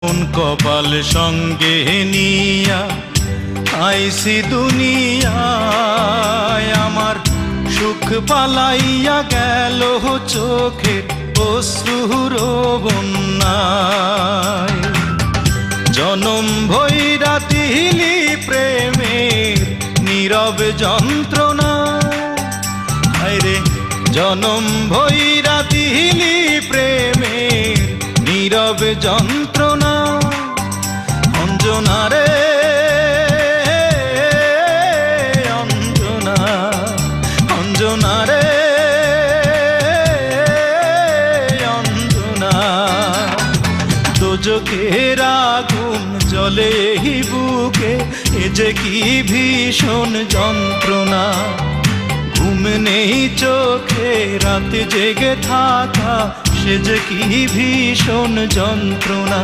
কোন কপাল সঙ্গে নিয়া আইসি দুনিয়ায়, আমার সুখ পালাইয়া গেল চোখের অশ্রুর বন্যায়। জনম ভৈরা দিলি প্রেমের নীরব যন্ত্রণা, আরে জনম ভৈরা দিলি প্রেমের নীরব যন্ত্রণা। অঞ্জনা রে অঞ্জনা, অঞ্জনা রে অঞ্জনা। দোজখের আগুন জ্বলে এই বুকে, এ যে কি ভীষণ যন্ত্রণা। ঘুম নেই চোখে রাতে জেগে থাকা, সে যে কি ভীষণ যন্ত্রণা।